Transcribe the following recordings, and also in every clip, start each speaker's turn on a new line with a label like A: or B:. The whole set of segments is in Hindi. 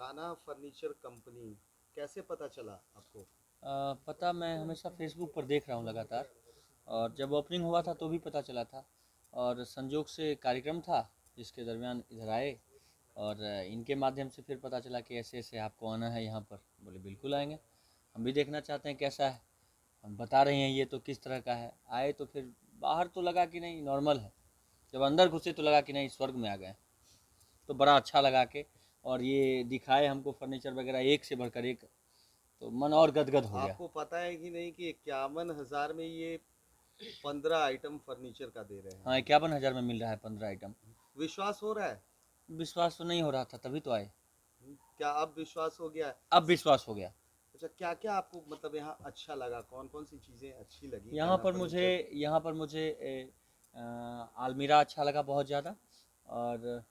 A: कान्हा फर्नीचर कंपनी कैसे पता चला आपको?
B: पता मैं हमेशा फेसबुक पर देख रहा हूँ लगातार। और जब ओपनिंग हुआ था तो भी पता चला था। और संजोग से कार्यक्रम था जिसके दरमियान इधर आए। और इनके माध्यम से फिर पता चला कि ऐसे ऐसे आपको आना है यहाँ पर। बोले बिल्कुल आएंगे, हम भी देखना चाहते हैं कैसा है। हम बता रहे हैं ये तो किस तरह का है। आए तो फिर बाहर तो लगा कि नहीं नॉर्मल है, जब अंदर घुसे तो लगा कि नहीं स्वर्ग में आ गए। तो बड़ा अच्छा लगा के। और ये दिखाए हमको फर्नीचर वगैरह एक से बढ़कर एक, तो मन और गदगद हो गया।
A: आपको पता है कि नहीं कि 51,000 में ये 15 आइटम फर्नीचर का दे रहे हैं?
B: हाँ, 51,000 में मिल रहा है 15 आइटम।
A: विश्वास हो रहा है?
B: विश्वास तो नहीं हो रहा था, तभी तो आए।
A: क्या अब विश्वास हो गया है?
B: अब विश्वास हो गया।
A: अच्छा, क्या क्या आपको मतलब यहाँ अच्छा लगा, कौन कौन सी चीजें अच्छी लगी
B: यहाँ
A: कान्हा
B: पर मुझे
A: फर्नीचर?
B: यहाँ पर मुझे आलमीरा अच्छा लगा बहुत ज़्यादा। और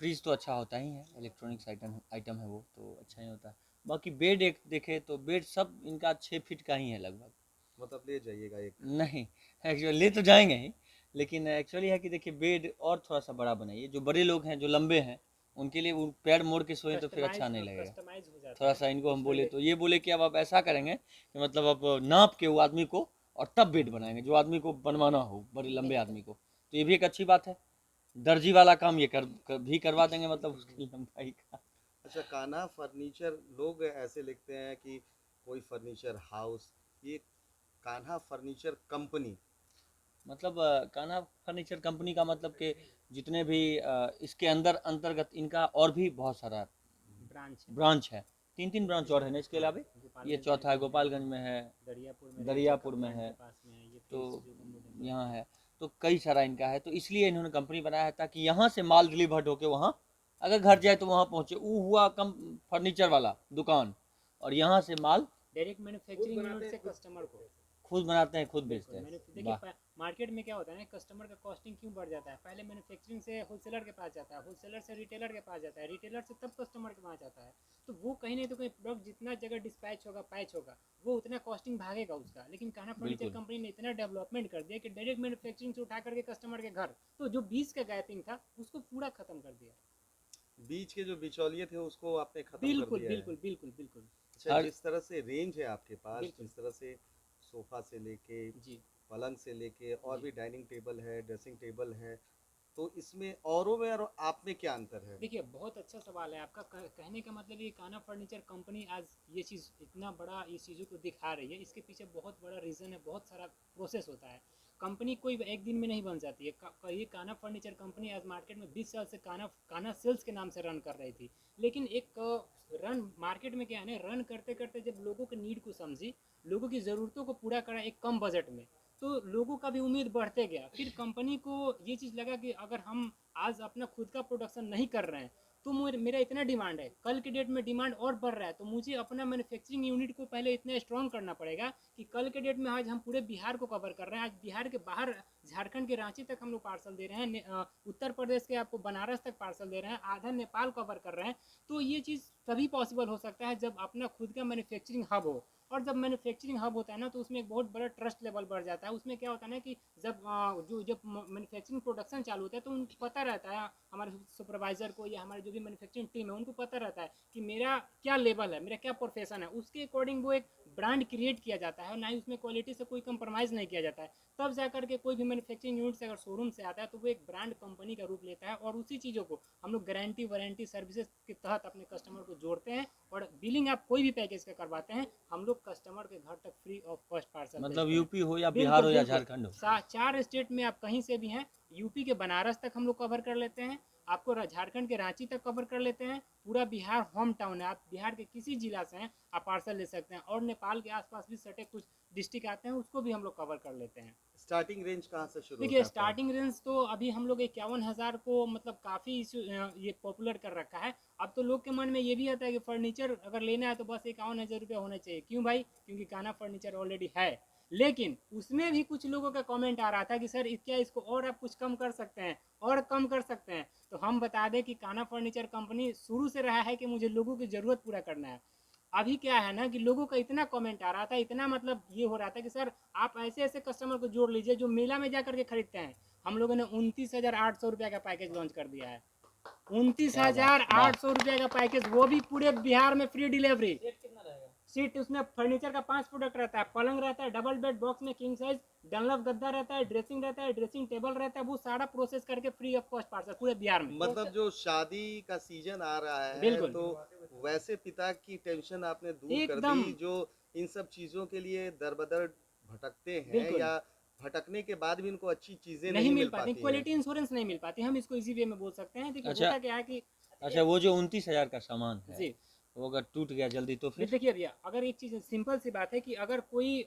B: फ्रिज तो अच्छा होता ही है, इलेक्ट्रॉनिक्स आइटम आइटम है वो तो अच्छा ही होता है। बाकी बेड एक देखे तो बेड सब इनका 6 फीट का ही है लगभग।
A: मतलब ले जाइएगा एक।
B: नहीं, एक्चुअली ले तो जाएंगे ही, लेकिन एक्चुअली है कि देखिए बेड और थोड़ा सा बड़ा बनाइए। जो बड़े लोग हैं जो लंबे हैं उनके लिए वो पैर मोड़ के सोए तो फिर अच्छा नहीं लगेगा।
C: कस्टमाइज हो जाता
B: थोड़ा
C: है
B: सा इनको हम
C: उसमें
B: बोले तो ये बोले कि अब आप ऐसा करेंगे कि मतलब अब नाप के वो आदमी को और तब बेड बनाएंगे जो आदमी को बनवाना हो, बड़े लंबे आदमी को। तो ये भी एक अच्छी बात है। दर्जी वाला काम ये भी करवा देंगे, मतलब उसकी लंबाई का।
A: अच्छा, कान्हा फर्नीचर लोग ऐसे लिखते हैं कि कोई फर्नीचर हाउस, ये कान्हा फर्नीचर कंपनी।
B: मतलब कान्हा फर्नीचर कंपनी का मतलब कि जितने भी इसके अंदर अंतर्गत इनका और भी बहुत सारा
C: ब्रांच है।
B: ब्रांच है। 3 ब्रांच और है ना इसके अलावा। ये
C: गोपालगंज
B: चौथा है,
C: में भी है,
B: गोपालगंज में है,
C: दरियापुर में रेल
B: दरियापुर
C: चक्का
B: में
C: प्लांट
B: है,
C: के पास में है, ये
B: तो
C: फिर सुजुकी मोटर
B: यहाँ है। तो कई सारा इनका है, तो इसलिए इन्होंने कंपनी बनाया है ताकि यहाँ से माल डिलीवर्ड होके वहाँ अगर घर जाए तो वहाँ पहुँचे। वो हुआ कम फर्नीचर वाला दुकान, और यहाँ से माल
C: डायरेक्ट मैन्युफैक्चरिंग यूनिट से कस्टमर को।
B: खुद बनाते हैं खुद
C: बिल्कुल
B: बेचते हैं।
C: मैंने देखिए
B: वाह।
C: मार्केट में क्या होता है ना, कस्टमर का कॉस्टिंग क्यों बढ़ जाता है, पहले मैन्युफैक्चरिंग से होलसेलर के पास जाता है, होलसेलर से रिटेलर के पास जाता है, रिटेलर से तब कस्टमर के पास जाता है। तो वो कहीं नहीं तो कहीं प्रोडक्ट जितना जगह डिस्पैच होगा पैच होगा वो उतना कॉस्टिंग भागेगा उसका। लेकिन कान्हा फर्नीचर
B: बिल्कुल
C: कंपनी ने इतना डेवलपमेंट कर दिया कि डायरेक्ट मैन्युफैक्चरिंग से उठा करके कस्टमर के घर, तो जो बीच का गैपिंग था उसको पूरा खत्म कर दिया।
A: बीच के जो बिचौलिए थे उसको आपने खत्म कर
C: बिल्कुल
A: दिया है।
C: बिल्कुल बिल्कुल बिल्कुल।
A: अच्छा,
B: हर
A: जिस तरह से रेंज है आपके पास,
C: बिल्कुल
A: जिस तरह से सोफा से लेके
C: जी
A: पलंग से लेके और
C: जी।
A: भी डाइनिंग टेबल है, ड्रेसिंग टेबल है, तो इसमें औरों में और आप में क्या अंतर है?
C: देखिए बहुत अच्छा सवाल है आपका। कहने का मतलब ये कान्हा फर्नीचर कंपनी आज ये चीज़ इतना बड़ा इस चीज़ों को दिखा रही है, इसके पीछे बहुत बड़ा रीज़न है, बहुत सारा प्रोसेस होता है। कंपनी कोई एक दिन में नहीं बन जाती है। ये कान्हा फर्नीचर कंपनी आज मार्केट में 20 साल से कान्हा कान्हा सेल्स के नाम से रन कर रही थी। लेकिन एक रन मार्केट में क्या है ना, रन करते करते जब लोगों के नीड को समझी, लोगों की ज़रूरतों को पूरा करा एक कम बजट में, तो लोगों का भी उम्मीद बढ़ते गया। फिर कंपनी को ये चीज़ लगा कि अगर हम आज अपना खुद का प्रोडक्शन नहीं कर रहे हैं तो मेरा इतना डिमांड है, कल के डेट में डिमांड और बढ़ रहा है, तो मुझे अपना मैन्युफैक्चरिंग यूनिट को पहले इतना स्ट्रॉन्ग करना पड़ेगा कि कल के डेट में आज हम पूरे बिहार को कवर कर रहे हैं। आज बिहार के बाहर झारखंड के रांची तक हम लोग पार्सल दे रहे हैं, उत्तर प्रदेश के आपको बनारस तक पार्सल दे रहे हैं, आधा नेपाल कवर कर रहे हैं। तो ये चीज़ तभी पॉसिबल हो सकता है जब अपना खुद का मैन्युफैक्चरिंग हब हो। और जब मैन्युफैक्चरिंग हब होता है ना तो उसमें एक बहुत बड़ा ट्रस्ट लेवल बढ़ जाता है। उसमें क्या होता है ना कि जब मैन्युफैक्चरिंग प्रोडक्शन चालू होता है तो उनको पता रहता है, हमारे सुपरवाइजर को या हमारे जो भी मैन्युफैक्चरिंग टीम है उनको पता रहता है कि मेरा क्या लेवल है, मेरा क्या प्रोफेशन है, उसके अकॉर्डिंग वो एक ब्रांड क्रिएट किया जाता है और ना ही उसमें क्वालिटी से कोई कंप्रोमाइज़ नहीं किया जाता है। तब जा करके कोई भी मैन्युफैक्चरिंग यूनिट से अगर शोरूम से आता है तो वो एक ब्रांड कंपनी का रूप लेता है। और उसी चीज़ों को हम लोग गारंटी वारंटी सर्विसेज के तहत अपने कस्टमर को जोड़ते हैं। और बिलिंग आप कोई भी पैकेज का करवाते हैं हम लोग कस्टमर के घर तक फ्री ऑफ कॉस्ट पार्सल
B: मतलब
C: भेजते हैं।
B: यूपी हो या बिहार
C: बिल्कुल
B: हो या
C: बिल्कुल।
B: झारखंड हो।
C: 4 स्टेट में आप कहीं से भी हैं, यूपी के बनारस तक हम लोग कवर कर लेते हैं, आपको झारखंड के रांची तक कवर कर लेते हैं, पूरा बिहार होम टाउन है, आप बिहार के किसी जिला से हैं आप पार्सल ले सकते हैं। और नेपाल के आसपास भी सटे कुछ डिस्ट्रिक्ट आते हैं उसको भी हम लोग कवर कर लेते हैं।
A: स्टार्टिंग रेंज कहाँ से शुरू होता
C: देखिए
A: है आपका?
C: स्टार्टिंग रेंज तो अभी हम लोग 51,000 को मतलब काफ़ी ये पॉपुलर कर रखा है। अब तो लोग के मन में ये भी आता है कि फर्नीचर अगर लेना है तो बस 51,000 रुपये होने चाहिए। क्यों भाई? क्योंकि कान्हा फर्नीचर ऑलरेडी है। लेकिन उसमें भी कुछ लोगों का कमेंट आ रहा था कि सर क्या इसको और आप कुछ कम कर सकते हैं, और कम कर सकते हैं। तो हम बता दें कि कान्हा फर्नीचर कंपनी शुरू से रहा है कि मुझे लोगों की ज़रूरत पूरा करना है। अभी क्या है ना कि लोगों का इतना कमेंट आ रहा था, इतना मतलब ये हो रहा था कि सर आप ऐसे ऐसे कस्टमर को जोड़ लीजिए जो मेला में जा करके खरीदते हैं। हम लोगों ने 29,800 रुपये का पैकेज लॉन्च कर दिया है। 29,800 रुपये का पैकेज, वो भी पूरे बिहार में फ्री डिलीवरी। सीट उसमें फर्नीचर का 5 प्रोडक्ट रहता है, पलंग रहता है, डबल बेड बॉक्स में किंग साइज, डनलप गद्दा रहता है, ड्रेसिंग रहता है, ड्रेसिंग टेबल रहता है, वो सारा प्रोसेस करके फ्री ऑफ कॉस्ट पार्सल पूरे बिहार में।
A: मतलब जो शादी का सीजन आ रहा है
C: बिल्कुल।
A: तो वैसे पिता की टेंशन आपने दूर कर
C: एकदम।
A: दी, जो इन सब चीजों के लिए दर बदर भटकते हैं
C: बिल्कुल।
A: या भटकने के बाद भी इनको अच्छी चीजें
C: नहीं
A: नहीं
C: मिल
A: मिल
C: पाती,
A: पाती हैं।
C: क्वालिटी इंश्योरेंस नहीं मिल पाती, हम इसको इसी वे में बोल सकते हैं। देखिए
B: अच्छा।
C: होता क्या है कि
B: अच्छा, वो जो 29,000 का सामान है,
C: जी
B: वो अगर टूट गया जल्दी तो फिर?
C: देखिए भैया, अगर एक चीज़ सिंपल सी बात है कि अगर कोई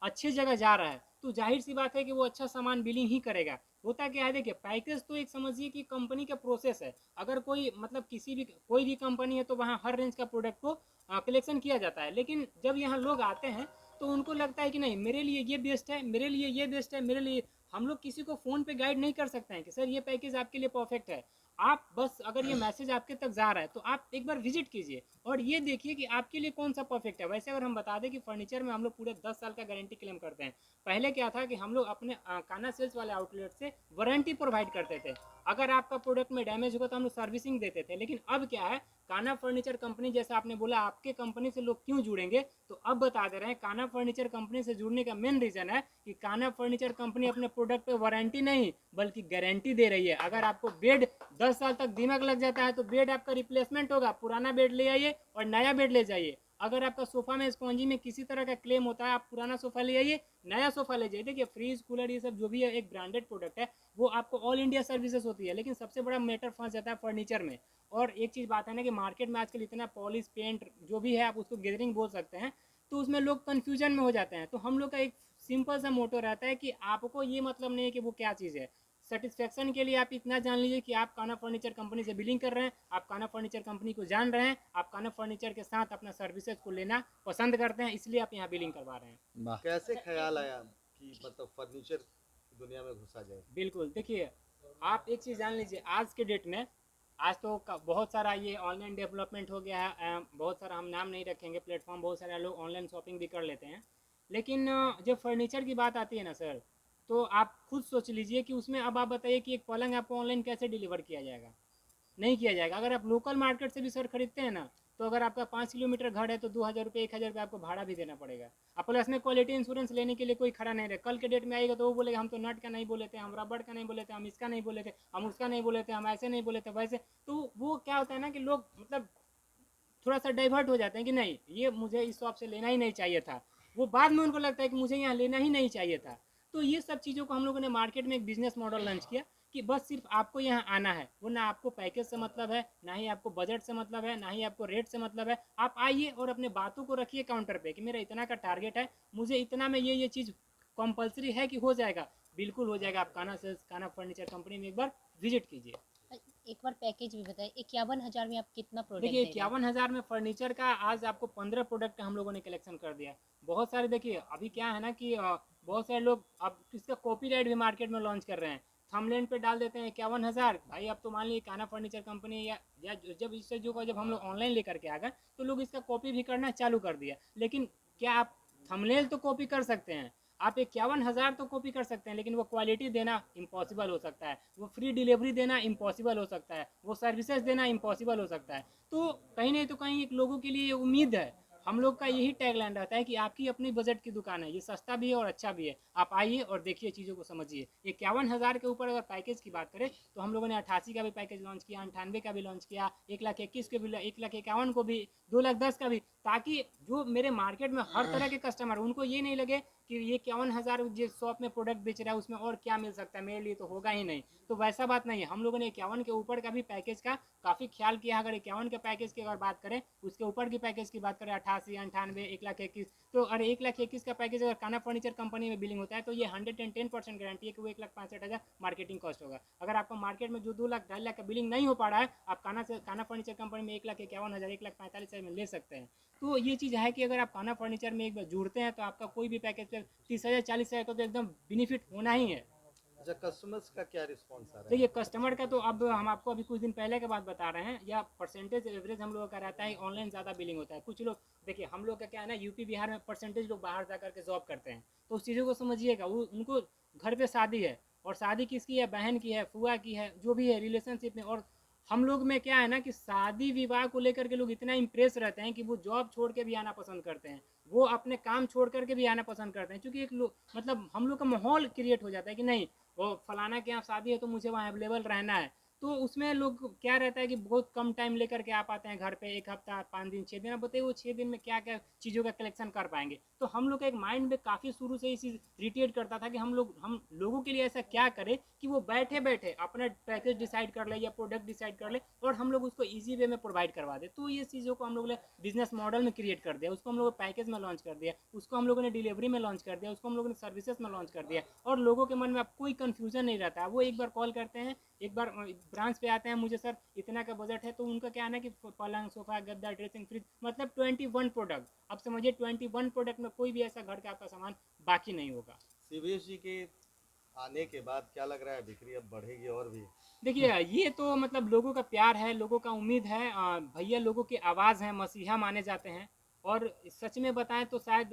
C: अच्छी जगह जा रहा है तो जाहिर सी बात है कि वो अच्छा सामान बिलिंग ही करेगा। होता क्या है, देखिए पैकेज तो एक समझिए कि कंपनी का प्रोसेस है। अगर कोई मतलब किसी भी कोई भी कंपनी है तो वहाँ हर रेंज का प्रोडक्ट को कलेक्शन किया जाता है, लेकिन जब यहाँ लोग आते हैं तो उनको लगता है कि नहीं मेरे लिए ये बेस्ट है, मेरे लिए ये बेस्ट है, मेरे लिए। हम लोग किसी को फ़ोन पे गाइड नहीं कर सकते हैं कि सर ये पैकेज आपके लिए परफेक्ट है। आप बस अगर ये मैसेज आपके तक जा रहा है तो आप एक बार विजिट कीजिए और ये देखिए कि आपके लिए कौन सा परफेक्ट है। वैसे अगर हम बता दें कि फर्नीचर में हम लोग पूरे 10 साल का गारंटी क्लेम करते हैं। पहले क्या था कि हम लोग अपने काना सेल्स वाले आउटलेट से वारंटी प्रोवाइड करते थे। अगर आपका प्रोडक्ट में डैमेज होगा तो हम लोग सर्विसिंग देते थे, लेकिन अब क्या है, काना फर्नीचर कंपनी, जैसा आपने बोला आपके कंपनी से लोग क्यों जुड़ेंगे, तो अब बता दे रहे हैं काना फर्नीचर कंपनी से जुड़ने का मेन रीजन है कि काना फर्नीचर कंपनी अपने प्रोडक्ट पे वारंटी नहीं बल्कि गारंटी दे रही है। अगर आपको बेड 10 साल तक दिमाग लग जाता है तो बेड आपका रिप्लेसमेंट होगा, पुराना बेड ले आइए और नया बेड ले जाइए। अगर आपका सोफा में स्पॉन्जी में किसी तरह का क्लेम होता है, आप पुराना सोफा ले आइए, नया सोफा ले जाइए। देखिए फ्रीज कूलर ये सब जो भी है एक ब्रांडेड प्रोडक्ट है, वो आपको ऑल इंडिया सर्विसेज होती है, लेकिन सबसे बड़ा मैटर फंस जाता है फर्नीचर में। और एक चीज़ बात है ना कि मार्केट में आजकल इतना पॉलिश पेंट जो भी है आप उसको गैदरिंग बोल सकते हैं, तो उसमें लोग कन्फ्यूजन में हो जाते हैं। तो हम लोग का एक सिंपल सा मोटो रहता है कि आपको ये मतलब नहीं है कि वो क्या चीज़ है। सेटिस्फेक्शन के लिए आप इतना जान लीजिए कि आप काना फर्नीचर कंपनी से बिलिंग कर रहे हैं, आप काना फर्नीचर कंपनी को जान रहे हैं, आप काना फर्नीचर के साथ अपना सर्विसेज को लेना पसंद करते हैं, इसलिए आप यहाँ बिलिंग करवा रहे हैं।
B: वाह।
A: कैसे ख्याल आया कि मतलब फर्नीचर की दुनिया में घुसा जाए?
C: बिल्कुल, देखिए आप एक चीज़ जान लीजिए, आज के डेट में आज तो बहुत सारा ये ऑनलाइन डेवलपमेंट हो गया है। बहुत सारा हम नाम नहीं रखेंगे प्लेटफॉर्म, बहुत सारे लोग ऑनलाइन शॉपिंग भी कर लेते हैं, लेकिन जब फर्नीचर की बात आती है ना सर, तो आप खुद सोच लीजिए कि उसमें अब आप बताइए कि एक पलंग आपको ऑनलाइन कैसे डिलीवर किया जाएगा? नहीं किया जाएगा। अगर आप लोकल मार्केट से भी सर खरीदते हैं ना, तो अगर आपका 5 किलोमीटर घर है तो 2,000 रुपये 1,000 रुपये आपको भाड़ा भी देना पड़ेगा। आप प्लस में क्वालिटी इंश्योरेंस लेने के लिए कोई खड़ा नहीं रहे। कल के डेट में आएगा तो वो बोलेगा हम तो नट का नहीं बोले थे, हम रबड़ का नहीं बोले थे, हम इसका नहीं बोले थे, हम उसका नहीं बोले थे, हम ऐसे नहीं बोले थे वैसे। तो वो क्या होता है ना कि लोग मतलब थोड़ा सा डाइवर्ट हो जाते हैं कि नहीं ये मुझे इस शॉप से लेना ही नहीं चाहिए था। वो बाद में उनको लगता है कि मुझे यहाँ लेना ही नहीं चाहिए था। तो ये सब चीज़ों को हम लोगों ने मार्केट में एक बिजनेस मॉडल लॉन्च किया कि बस सिर्फ आपको यहाँ आना है, वो ना आपको पैकेज से मतलब है, ना ही आपको बजट से मतलब है, ना ही आपको रेट से मतलब है। आप आइए और अपने बातों को रखिए काउंटर पे कि मेरा इतना का टारगेट है, मुझे इतना में ये चीज़ कंपलसरी है कि हो जाएगा। बिल्कुल हो जाएगा। आप काना सेल्स काना फर्नीचर कंपनी में एक बार विजिट कीजिए।
D: एक बार पैकेज भी बताइए, 51,000 में आप कितना प्रोडक्ट
C: देखिए
D: दे रहे हैं?
C: 51,000 में फर्नीचर का आज आपको 15 प्रोडक्ट हम लोगों ने कलेक्शन कर दिया। बहुत सारे देखिए अभी क्या है ना कि बहुत सारे लोग अब इसका कॉपीराइट भी मार्केट में लॉन्च कर रहे हैं। थंबनेल पे डाल देते हैं 51,000। भाई अब तो मान लीजिए काना फर्नीचर कंपनी या जब इस चीज़ों को जब हम लोग ऑनलाइन लेकर के आ गए तो लोग इसका कॉपी भी करना चालू कर दिया। लेकिन क्या आप थंबनेल तो कॉपी कर सकते हैं, आप 51,000 तो कॉपी कर सकते हैं, लेकिन वो क्वालिटी देना इम्पॉसिबल हो सकता है, वो फ्री डिलीवरी देना इम्पॉसिबल हो सकता है, वो सर्विसेज देना इम्पॉसिबल हो सकता है। तो कहीं नहीं तो कहीं एक लोगों के लिए उम्मीद है। हम लोग का यही टैगलाइन रहता है कि आपकी अपनी बजट की दुकान है, ये सस्ता भी है और अच्छा भी है। आप आइए और देखिए चीज़ों को समझिए। 51,000 के ऊपर अगर पैकेज की बात करें तो हम लोगों ने 88 का भी पैकेज लॉन्च किया, 98 का भी लॉन्च किया, 1,21,000 के भी, 1,51,000 को भी, 2,10,000 का भी, ताकि जो मेरे मार्केट में हर तरह के कस्टमर उनको ये नहीं लगे कि ये 51,000 जिस शॉप में प्रोडक्ट बेच रहा है उसमें और क्या मिल सकता है, मेरे लिए तो होगा ही नहीं। तो वैसा बात नहीं है। हम लोगों ने 51 के ऊपर का भी पैकेज का काफ़ी ख्याल किया। अगर 51 के पैकेज की अगर बात करें, उसके ऊपर की पैकेज की बात करें 88, 98, 1,21,000, तो अरे 1,21,000 का पैकेज अगर काना फर्नीचर कंपनी में बिलिंग होता है तो ये 110% गारंटी है कि वो 1,65,000 मार्केटिंग कॉस्ट होगा। अगर आपका मार्केट में जो 2 लाख 2.5 लाख का बिलिंग नहीं हो पा रहा है, आप काना फर्नीचर कंपनी में 1,51,000, 1,45,000 में ले सकते हैं। तो ये चीज़ है कि अगर आप काना फर्नीचर में एक बार जुड़ते हैं तो आपका कोई भी पैकेज पे 30,000 40,000 का तो एकदम बेनिफिट होना ही है।
A: अच्छा, कस्टमर्स का क्या रिस्पॉन्स आ रहा है?
C: देखिए कस्टमर का तो अब हम आपको अभी कुछ दिन पहले के बात बता रहे हैं, या परसेंटेज एवरेज हम लोगों का रहता है ऑनलाइन ज़्यादा बिलिंग होता है। कुछ लोग देखिए हम लोग का क्या है ना, यूपी बिहार में परसेंटेज लोग बाहर जा करके जॉब करते हैं, तो उस चीज़ों को समझिएगा। वो उनको घर पे शादी है, और शादी किसकी है, बहन की है, फुआ की है, जो भी है रिलेशनशिप में, और हम लोग में क्या है ना कि शादी विवाह को लेकर के लोग इतना इम्प्रेस रहते हैं कि वो जॉब छोड़ के भी आना पसंद करते हैं, वो अपने काम छोड़ करके भी आना पसंद करते हैं, क्योंकि एक मतलब हम लोग का माहौल क्रिएट हो जाता है कि नहीं वो फलाना के यहाँ शादी है तो मुझे वहाँ अवेलेबल रहना है। तो उसमें लोग क्या रहता है कि बहुत कम टाइम लेकर के आ पाते हैं घर पे, 1 हफ्ता 5 दिन 6 दिन। अब बताइए वो 6 दिन में क्या क्या चीज़ों का कलेक्शन कर पाएंगे। तो हम लोग का एक माइंड में काफ़ी शुरू से ही चीज़ इरिटेट करता था कि हम लोगों के लिए ऐसा क्या करें कि वो बैठे बैठे अपना पैकेज डिसाइड कर ले या प्रोडक्ट डिसाइड कर ले और हम लोग उसको ईजी वे में प्रोवाइड करवा दे। तो ये चीज़ों को हम लोग ने बिजनेस मॉडल में क्रिएट कर दिया, उसको हम लोग पैकेज में लॉन्च कर दिया, उसको हम लोगों ने डिलीवरी में लॉन्च कर दिया, उसको हम लोगों ने सर्विसेज में लॉन्च कर दिया। और लोगों के मन में अब कोई कन्फ्यूजन नहीं रहता है। वो एक बार कॉल करते हैं, एक बार ब्रांच पे आते हैं, मुझे सर इतना का बजट है, तो उनका क्या है ना कि पलंग सोफा गद्दा ड्रेसिंग फ्रिज मतलब 21 प्रोडक्ट। अब समझिए 21 प्रोडक्ट में कोई भी ऐसा घर का आपका सामान बाकी नहीं होगा।
A: शिवेश जी के आने के बाद क्या लग रहा है, बिक्री अब बढ़ेगी और भी?
C: देखिए ये तो मतलब लोगों का प्यार है, लोगों का उम्मीद है। भैया लोगों की आवाज़ है, मसीहा माने जाते हैं। और सच में बताएं तो शायद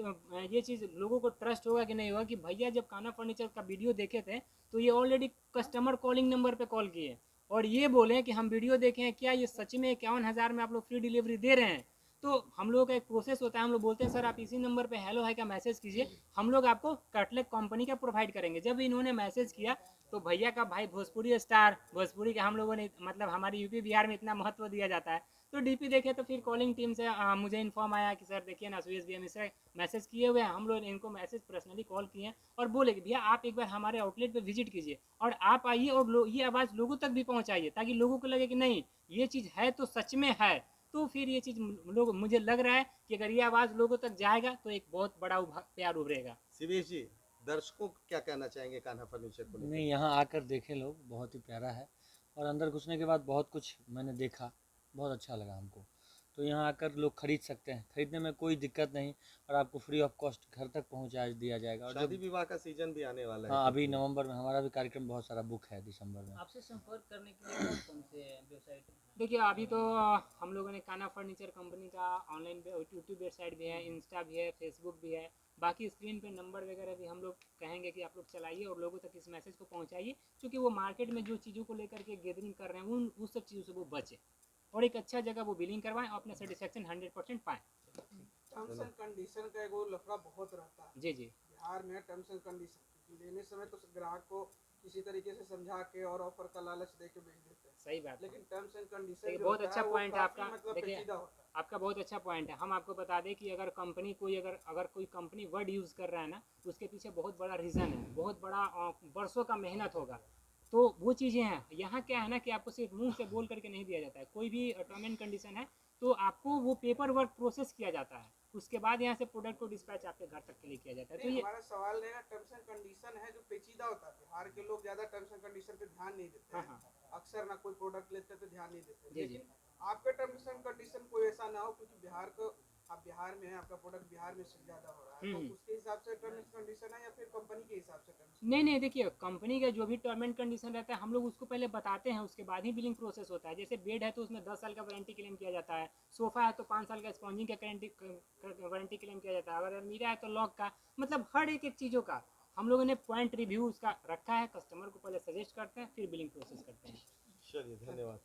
C: ये चीज़ लोगों को ट्रस्ट होगा कि नहीं होगा कि भैया जब कान्हा फर्नीचर का वीडियो देखे थे तो ये ऑलरेडी कस्टमर कॉलिंग नंबर पे कॉल किए और ये बोले कि हम वीडियो देखे हैं, क्या ये सच में 51,000 में आप लोग फ्री डिलीवरी दे रहे हैं। तो हम लोग का एक प्रोसेस होता है, हम लोग बोलते हैं सर आप इसी नंबर पे हेलो है का मैसेज कीजिए, हम लोग आपको कटलेट कंपनी का प्रोवाइड करेंगे। जब इन्होंने मैसेज किया तो भैया का भाई भोजपुरी स्टार, भोजपुरी का हम लोगों ने मतलब हमारे यूपी बिहार में इतना महत्व दिया जाता है। तो डीपी देखे तो फिर कॉलिंग टीम से मुझे इन्फॉर्म आया कि सर देखिए ना सुरेश भैया मिश्रा मैसेज किए हुए हैं। हम लोग इनको मैसेज पर्सनली कॉल किए हैं और बोले कि भैया आप एक बार हमारे आउटलेट पे विजिट कीजिए और आप आइए और ये आवाज़ लोगों तक भी पहुँचाइए ताकि लोगों को लगे कि नहीं ये चीज़ है तो सच में है। तो फिर ये चीज़ लोग मुझे लग रहा है कि अगर ये आवाज़ लोगों तक जाएगा तो एक बहुत बड़ा प्यार उभरेगा।
A: शिवेश जी, दर्शकों को क्या कहना चाहेंगे कान्हा फर्नीचर को लेकर?
B: नहीं, यहाँ आकर देखें लोग, बहुत ही प्यारा है। और अंदर घुसने के बाद बहुत कुछ मैंने देखा, बहुत अच्छा लगा हमको। तो यहाँ आकर लोग खरीद सकते हैं, खरीदने में कोई दिक्कत नहीं और आपको फ्री ऑफ कॉस्ट घर तक पहुँचा दिया जाएगा। और
A: शादी
B: जब
A: विवाह का सीजन भी आने वाला है
B: हाँ, अभी
A: क्योंकि
B: नवंबर में हमारा भी कार्यक्रम बहुत सारा बुक है दिसंबर में।
E: आपसे संपर्क करने के लिए कौन कौन से वेबसाइट हैं?
C: देखिए अभी तो हम लोगों ने कान्हा फर्नीचर कंपनी का ऑनलाइन यूट्यूब वेबसाइट भी है, इंस्टा भी है, फेसबुक भी है। बाकी स्क्रीन पे नंबर वगैरह भी हम लोग कहेंगे कि आप लोग चलाइए और लोगों तक इस मैसेज को पहुंचाइए, क्योंकि वो मार्केट में जो चीज़ों को लेकर के गैदरिंग कर रहे हैं उन सब चीज़ों से वो बचे और एक अच्छा जगह वो बिलिंग करवाएं और अपना सेटिस्फेक्शन 100% पाएँ।
F: टर्म्स एंड कंडीशन का एक वो लफड़ा बहुत रहता है
C: जी जी
F: बिहार में। टर्म्स एंड कंडीशन लेने समय तो ग्राहक को किसी तरीके से समझा के और ऑफर का लालच दे के बेच देते हैं,
C: सही बात है।
F: लेकिन टर्म्स एंड कंडीशन
C: देखिए बहुत अच्छा पॉइंट है आपका।
F: मतलब
C: देखिए
F: पेचीदा होता है।
C: आपका बहुत अच्छा पॉइंट है। हम आपको बता दें कि अगर कंपनी कोई अगर कोई कंपनी वर्ड यूज़ कर रहा है ना उसके पीछे बहुत बड़ा रीज़न है, बहुत बड़ा बरसों का मेहनत होगा। तो वो चीज़ें हैं। यहाँ क्या है ना कि आपको सिर्फ मुंह से बोल करके नहीं दिया जाता है। कोई भी टर्म एंड कंडीशन है तो आपको वो पेपर वर्क प्रोसेस किया जाता है, उसके बाद यहाँ से प्रोडक्ट को डिस्पैच आपके घर तक के लिए किया जाता है। तो
F: नहीं,
C: ये
F: हमारा सवाल है ना, टर्म्स एंड कंडीशन है जो पेचीदा होता है। बिहार के लोग ज्यादा टर्म्स एंड कंडीशन पे ध्यान नहीं देते
C: हाँ
F: हैं।
C: हाँ
F: अक्सर ना कोई प्रोडक्ट लेते हैं तो ध्यान नहीं देते।
C: जी, जी।
F: लेकिन आपके टर्म्स एंड कंडीशन कोई ऐसा ना हो, क्योंकि बिहार को आप बिहार में है, आपका प्रोडक्ट बिहार में से ज्यादा हो रहा है, तो उसके हिसाब से टर्म्स एंड कंडीशन है या फिर कंपनी के हिसाब से टर्म्स?
C: नहीं नहीं, देखिए कंपनी का जो भी टर्म एंड कंडीशन रहता है हम लोग उसको पहले बताते हैं, उसके बाद ही बिलिंग प्रोसेस होता है। जैसे बेड है तो उसमें 10 साल का वारंटी क्लेम किया जाता है, सोफा है तो 5 साल का स्पॉन्जिंग का वारंटी क्लेम किया जाता है, अगर अलमीरा है तो लॉक का, मतलब हर एक चीज़ों का हम लोगों ने पॉइंट रिव्यू उसका रखा है। कस्टमर को पहले सजेस्ट करते हैं फिर बिलिंग प्रोसेस करते हैं।
A: चलिए, धन्यवाद।